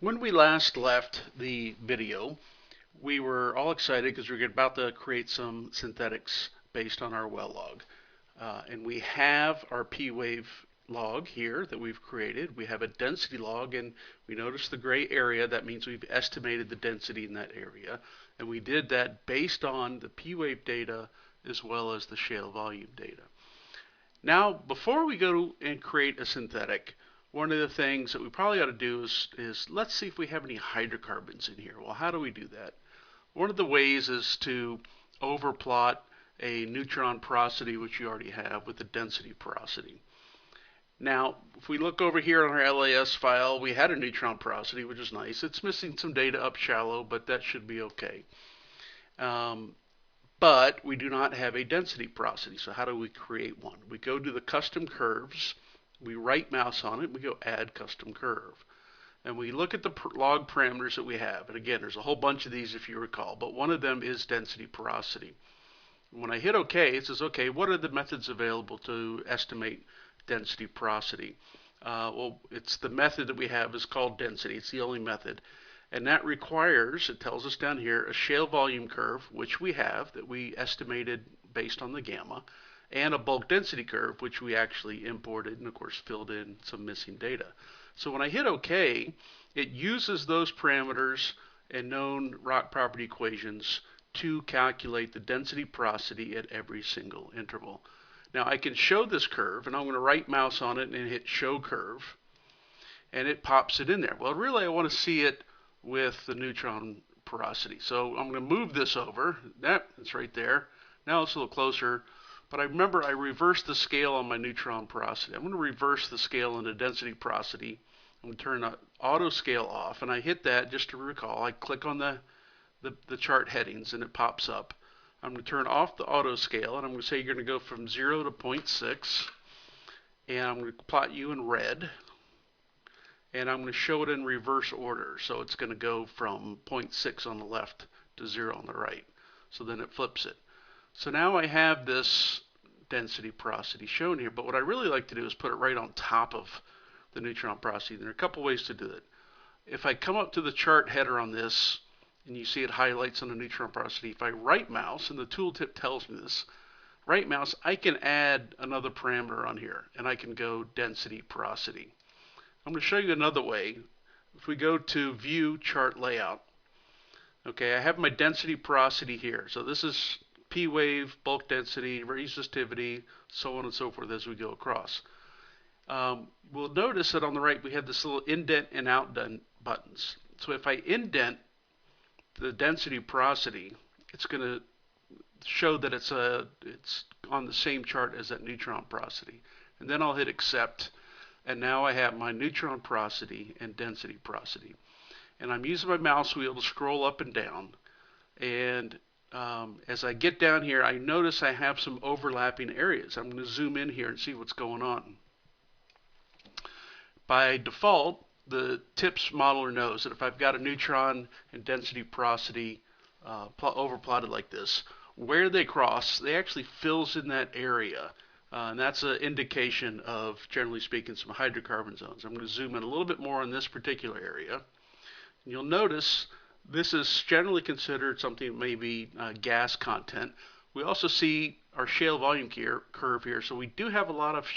When we last left the video, we were all excited because we were about to create some synthetics based on our well log. And we have our P-wave log here that we've created. We have a density log, and we notice the gray area. That means we've estimated the density in that area. And we did that based on the P-wave data as well as the shale volume data. Now, before we go and create a synthetic, one of the things that we probably ought to do is let's see if we have any hydrocarbons in here. Well, how do we do that? One of the ways is to overplot a neutron porosity, which you already have, with a density porosity. Now, if we look over here on our LAS file, we had a neutron porosity, which is nice. It's missing some data up shallow, but that should be okay. But we do not have a density porosity. So how do we create one? We go to the custom curves, we right mouse on it, we go add custom curve. And we look at the log parameters that we have. And again, there's a whole bunch of these if you recall, but one of them is density porosity. When I hit OK, it says, okay, what are the methods available to estimate density porosity? Well, it's the method that we have is called density. It's the only method. And that requires, it tells us down here, a shale volume curve, which we have, that we estimated based on the gamma, and a bulk density curve, which we actually imported and, of course, filled in some missing data. So when I hit OK, it uses those parameters and known rock property equations to calculate the density porosity at every single interval. Now I can show this curve, and I'm going to right mouse on it and hit show curve, and it pops it in there. Well, really I want to see it with the neutron porosity. So I'm going to move this over. It's right there. Now it's a little closer. But I remember I reversed the scale on my neutron porosity. I'm going to reverse the scale on the density porosity. I'm going to turn the auto scale off. And I hit that just to recall. I click on the chart headings and it pops up. I'm going to turn off the auto scale. And I'm going to say you're going to go from 0 to 0.6. And I'm going to plot you in red. And I'm going to show it in reverse order. So it's going to go from 0.6 on the left to 0 on the right. So then it flips it. So now I have this density porosity shown here. But what I really like to do is put it right on top of the neutron porosity. There are a couple ways to do it. If I come up to the chart header on this, and you see it highlights on the neutron porosity, if I right mouse, and the tooltip tells me this, right mouse, I can add another parameter on here. And I can go density porosity. I'm going to show you another way. If we go to view chart layout, okay, I have my density porosity here. So this is P wave, bulk density, resistivity, so on and so forth as we go across. We'll notice that on the right we have this little indent and outdent buttons. So if I indent the density porosity, it's going to show that it's on the same chart as that neutron porosity. And then I'll hit accept. And now I have my neutron porosity and density porosity. And I'm using my mouse wheel to scroll up and down. And as I get down here, I notice I have some overlapping areas. I'm going to zoom in here and see what's going on. By default, the TIPS modeler knows that if I've got a neutron and density porosity overplotted like this, where they cross, they actually fills in that area. And that's an indication of, generally speaking, some hydrocarbon zones. I'm going to zoom in a little bit more on this particular area. And you'll notice this is generally considered something maybe gas content. We also see our shale volume curve here. So we do have a lot of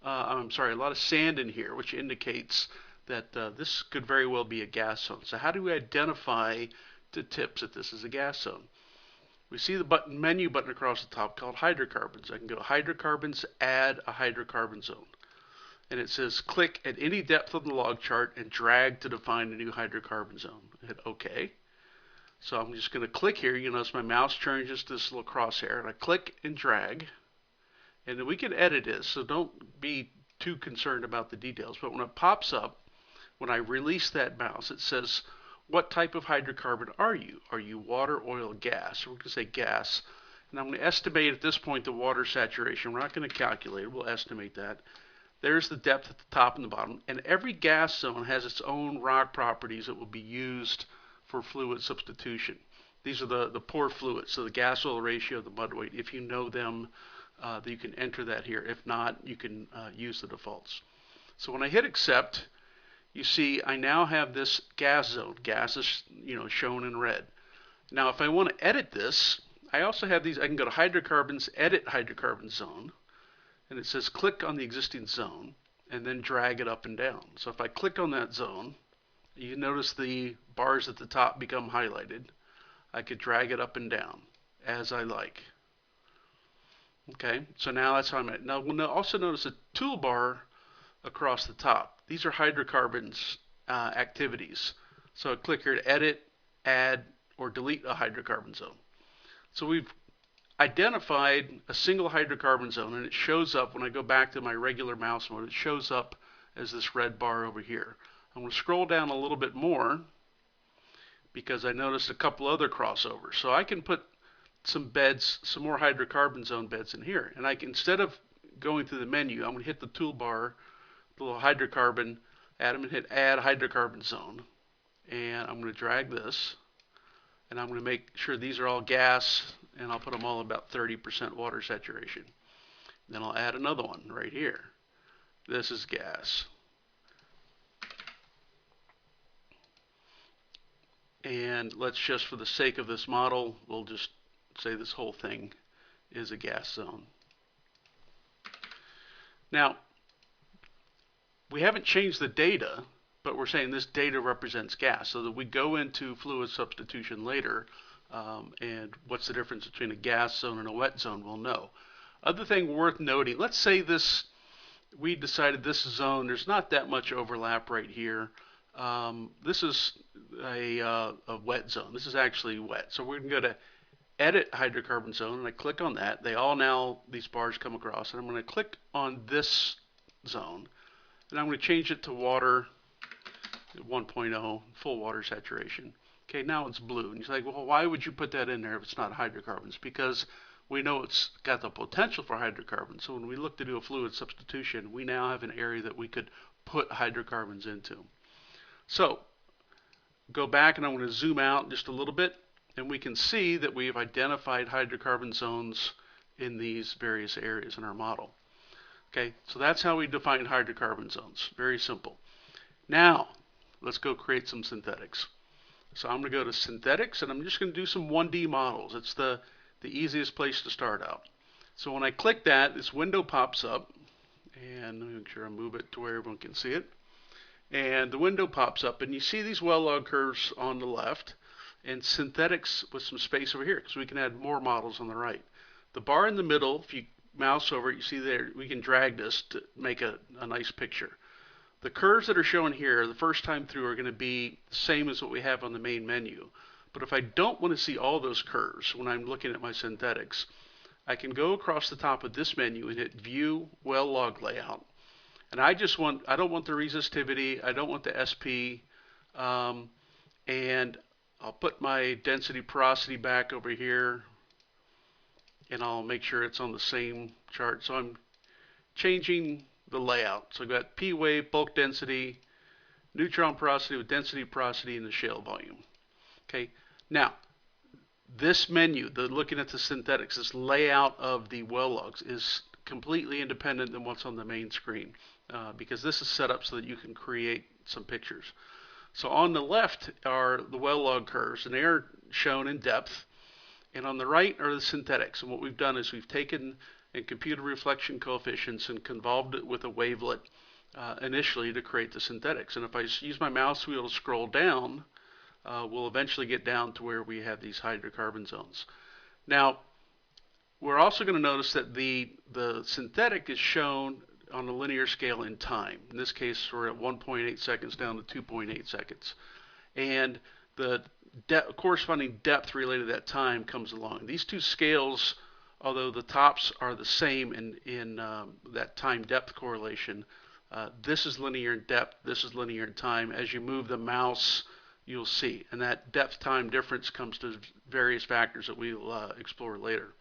a lot of sand in here, which indicates that this could very well be a gas zone. So how do we identify the tips that this is a gas zone? We see the menu button across the top called hydrocarbons. I can go hydrocarbons, add a hydrocarbon zone. And it says click at any depth on the log chart and drag to define a new hydrocarbon zone. Hit OK. So I'm just going to click here. You notice my mouse changes to this little crosshair. And I click and drag. And then we can edit this, so don't be too concerned about the details. But when it pops up, when I release that mouse, it says, what type of hydrocarbon are you? Are you water, oil, gas? We're going to say gas. And I'm going to estimate at this point the water saturation. We're not going to calculate it. We'll estimate that. There's the depth at the top and the bottom. And every gas zone has its own rock properties that will be used for fluid substitution. These are the pore fluids, so the gas-oil ratio, the mud weight. If you know them, you can enter that here. If not, you can use the defaults. So when I hit accept, you see I now have this gas zone. Gas is, shown in red. Now if I want to edit this, I also have these. I can go to hydrocarbons, edit hydrocarbon zone, and it says click on the existing zone and then drag it up and down. So if I click on that zone, you notice the bars at the top become highlighted. I could drag it up and down as I like. Okay, so now that's how I'm at. Now we'll also notice a toolbar across the top. These are hydrocarbons activities. So I click here to edit, add, or delete a hydrocarbon zone. So we've identified a single hydrocarbon zone, and it shows up when I go back to my regular mouse mode. It shows up as this red bar over here. I'm going to scroll down a little bit more because I noticed a couple other crossovers. So I can put some beds, some more hydrocarbon zone beds in here. And I can, instead of going through the menu, I'm going to hit the toolbar, the little hydrocarbon, add them and hit add hydrocarbon zone. And I'm going to drag this, and I'm going to make sure these are all gas, and I'll put them all about 30% water saturation. Then I'll add another one right here. This is gas. And let's just, for the sake of this model, we'll just say this whole thing is a gas zone. Now, we haven't changed the data, but we're saying this data represents gas, so that we go into fluid substitution later, and what's the difference between a gas zone and a wet zone, we'll know. Other thing worth noting, let's say we decided this zone, there's not that much overlap right here. This is a wet zone. This is actually wet. So we're going to go to edit hydrocarbon zone, and I click on that. These bars come across, and I'm going to click on this zone, and I'm going to change it to water 1.0, full water saturation. Okay, now it's blue. And you're like, well, why would you put that in there if it's not hydrocarbons? Because we know it's got the potential for hydrocarbons. So when we look to do a fluid substitution, we now have an area that we could put hydrocarbons into. So go back, and I'm going to zoom out just a little bit, and we can see that we have identified hydrocarbon zones in these various areas in our model. Okay, so that's how we define hydrocarbon zones. Very simple. Now, let's go create some synthetics. So I'm going to go to synthetics, and I'm just going to do some 1D models. It's the easiest place to start out. So when I click that, this window pops up, and let me make sure I move it to where everyone can see it. And the window pops up, and you see these well log curves on the left, and synthetics with some space over here, because we can add more models on the right. The bar in the middle, if you mouse over it, you see there, we can drag this to make a nice picture. The curves that are shown here the first time through are going to be the same as what we have on the main menu. But if I don't want to see all those curves when I'm looking at my synthetics, I can go across the top of this menu and hit View Well Log Layout. And I don't want the resistivity, I don't want the SP, and I'll put my density porosity back over here, and I'll make sure it's on the same chart. So I'm changing the layout. So I've got P wave, bulk density, neutron porosity with density porosity, and the shale volume. Okay, now this menu, looking at the synthetics, this layout of the well logs is completely independent than what's on the main screen, because this is set up so that you can create some pictures. So on the left are the well log curves, and they are shown in depth, and on the right are the synthetics. And what we've done is we've taken and computed reflection coefficients and convolved it with a wavelet initially to create the synthetics. And if I use my mouse wheel to scroll down, we'll eventually get down to where we have these hydrocarbon zones. Now, we're also going to notice that the synthetic is shown on a linear scale in time. In this case, we're at 1.8 seconds down to 2.8 seconds. And the corresponding depth related to that time comes along. These two scales, although the tops are the same in that time depth correlation, this is linear in depth, this is linear in time. As you move the mouse, you'll see. And that depth time difference comes to various factors that we'll explore later.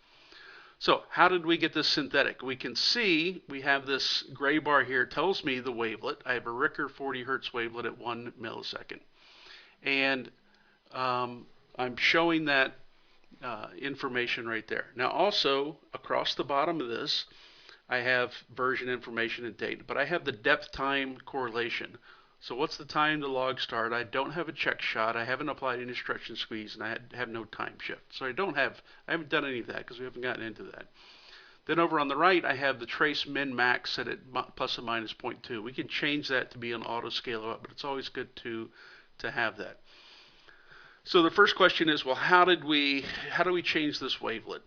So how did we get this synthetic? We can see we have this gray bar here, tells me the wavelet. I have a Ricker 40 Hertz wavelet at 1 millisecond. And I'm showing that information right there. Now also, across the bottom of this, I have version information and date, but I have the depth time correlation. So what's the time the log start? I don't have a check shot. I haven't applied any stretch and squeeze, and I have no time shift. So I haven't done any of that because we haven't gotten into that. Then over on the right, I have the trace min max set at plus or minus 0.2. We can change that to be an auto scale up, but it's always good to have that. So the first question is, well, how do we change this wavelet?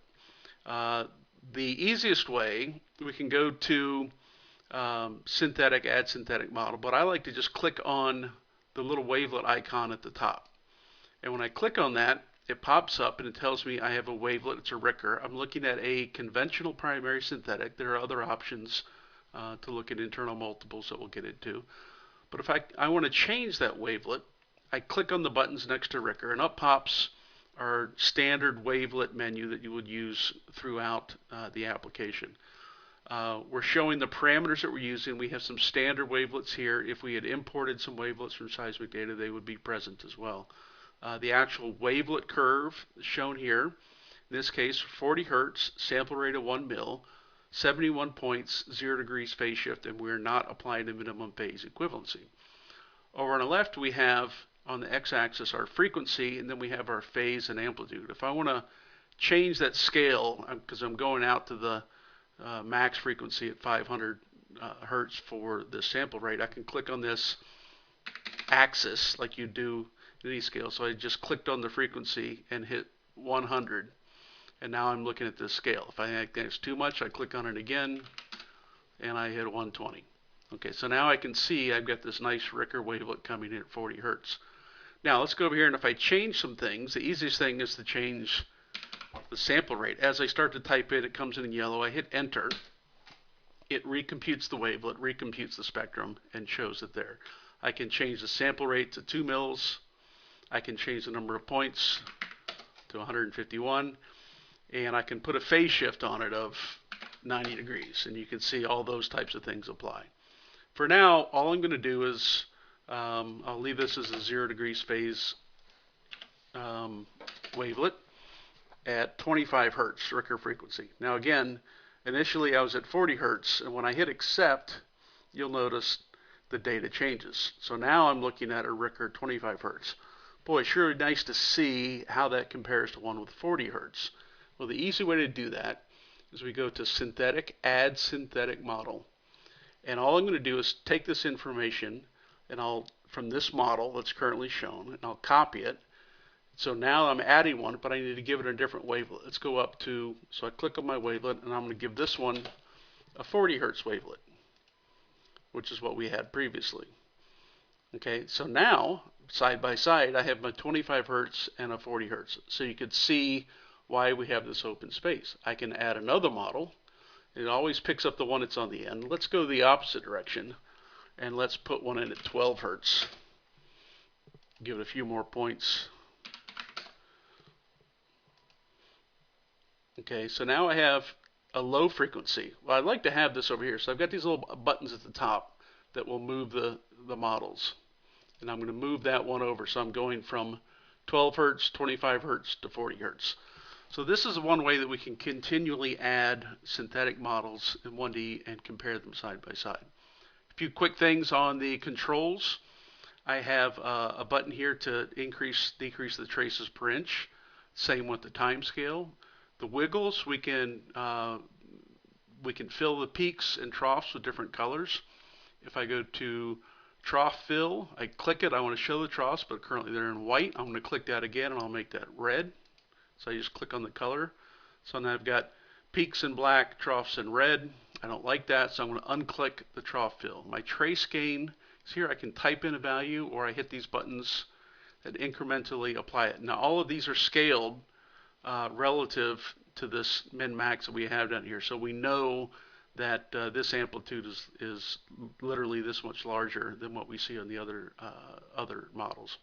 The easiest way, we can go to synthetic, add synthetic model, but I like to just click on the little wavelet icon at the top. And when I click on that, it pops up and it tells me I have a wavelet. It's a Ricker. I'm looking at a conventional primary synthetic. There are other options to look at internal multiples that we'll get into. But if I want to change that wavelet, I click on the buttons next to Ricker, and up pops our standard wavelet menu that you would use throughout the application. We're showing the parameters that we're using. We have some standard wavelets here. If we had imported some wavelets from seismic data, they would be present as well. The actual wavelet curve is shown here. In this case, 40 hertz, sample rate of 1 mil, 71 points, 0 degrees phase shift, and we're not applying the minimum phase equivalency. Over on the left, we have on the x-axis our frequency, and then we have our phase and amplitude. If I want to change that scale, because I'm going out to the max frequency at 500 hertz for the sample rate, I can click on this axis like you do in any scale. So I just clicked on the frequency and hit 100, and now I'm looking at this scale. If I think it's too much, I click on it again and I hit 120. Okay, so now I can see I've got this nice Ricker wavelet coming in at 40 hertz. Now let's go over here, and if I change some things, the easiest thing is to change the sample rate. As I start to type in, it comes in yellow. I hit enter. It recomputes the wavelet, recomputes the spectrum, and shows it there. I can change the sample rate to 2 mils. I can change the number of points to 151, and I can put a phase shift on it of 90 degrees, and you can see all those types of things apply. For now, all I'm going to do is I'll leave this as a 0 degrees phase wavelet at 25 hertz Ricker frequency. Now again, initially I was at 40 hertz, and when I hit accept, you'll notice the data changes. So now I'm looking at a Ricker 25 hertz. Boy, sure nice to see how that compares to one with 40 hertz. Well, the easy way to do that is we go to synthetic, add synthetic model. And all I'm going to do is take this information, and from this model that's currently shown, and I'll copy it. So now I'm adding one, but I need to give it a different wavelet. Let's go up to, so I click on my wavelet, and I'm going to give this one a 40 hertz wavelet, which is what we had previously. Okay, so now, side by side, I have my 25 hertz and a 40 hertz. So you could see why we have this open space. I can add another model. It always picks up the one that's on the end. Let's go the opposite direction, and let's put one in at 12 hertz. Give it a few more points. Okay, so now I have a low frequency. Well, I'd like to have this over here. So I've got these little buttons at the top that will move the models. And I'm going to move that one over. So I'm going from 12 hertz, 25 hertz to 40 hertz. So this is one way that we can continually add synthetic models in 1D and compare them side by side. A few quick things on the controls. I have a button here to decrease the traces per inch. Same with the time scale. The wiggles, we can fill the peaks and troughs with different colors. If I go to trough fill, I click it. I want to show the troughs, but currently they're in white. I'm going to click that again, and I'll make that red. So I just click on the color. So now I've got peaks in black, troughs in red. I don't like that, so I'm going to unclick the trough fill. My trace gain is here. I can type in a value, or I hit these buttons that incrementally apply it. Now all of these are scaled relative to this min-max that we have down here. So we know that this amplitude is literally this much larger than what we see on the other models.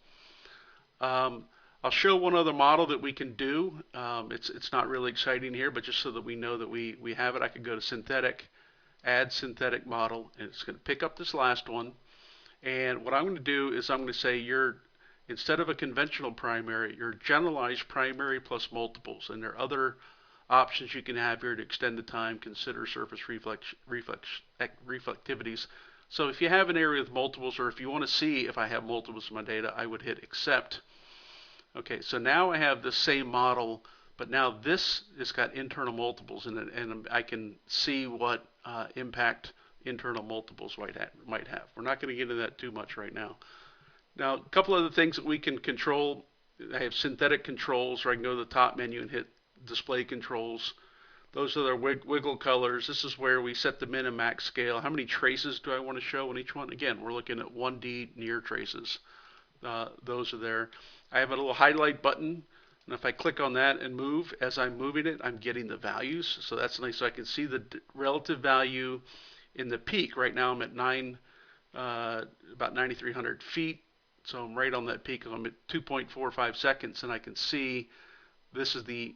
I'll show one other model that we can do. It's not really exciting here, but just so that we know that we have it, I could go to synthetic, add synthetic model, and it's going to pick up this last one. And what I'm going to do is I'm going to say instead of a conventional primary, you're generalized primary plus multiples. And there are other options you can have here to extend the time, consider surface reflectivities. So if you have an area with multiples, or if you want to see if I have multiples in my data, I would hit accept. Okay, so now I have the same model, but now this has got internal multiples in it, and I can see what impact internal multiples might have. We're not going to get into that too much right now. Now, a couple other things that we can control. I have synthetic controls, where I can go to the top menu and hit display controls. Those are their wiggle colors. This is where we set the min and max scale. How many traces do I want to show in each one? Again, we're looking at 1D near traces. Those are there. I have a little highlight button, and if I click on that and move, as I'm moving it, I'm getting the values. So that's nice. So I can see the relative value in the peak. Right now I'm at about 9,300 feet. So I'm right on that peak. I'm at 2.45 seconds, and I can see this is the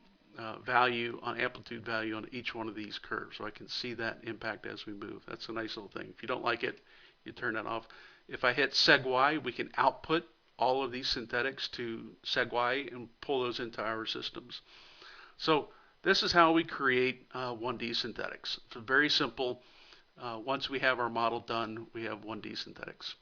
value on amplitude value on each one of these curves. So I can see that impact as we move. That's a nice little thing. If you don't like it, you turn that off. If I hit seg-y, we can output all of these synthetics to seg-y and pull those into our systems. So this is how we create 1D synthetics. It's very simple. Once we have our model done, we have 1D synthetics.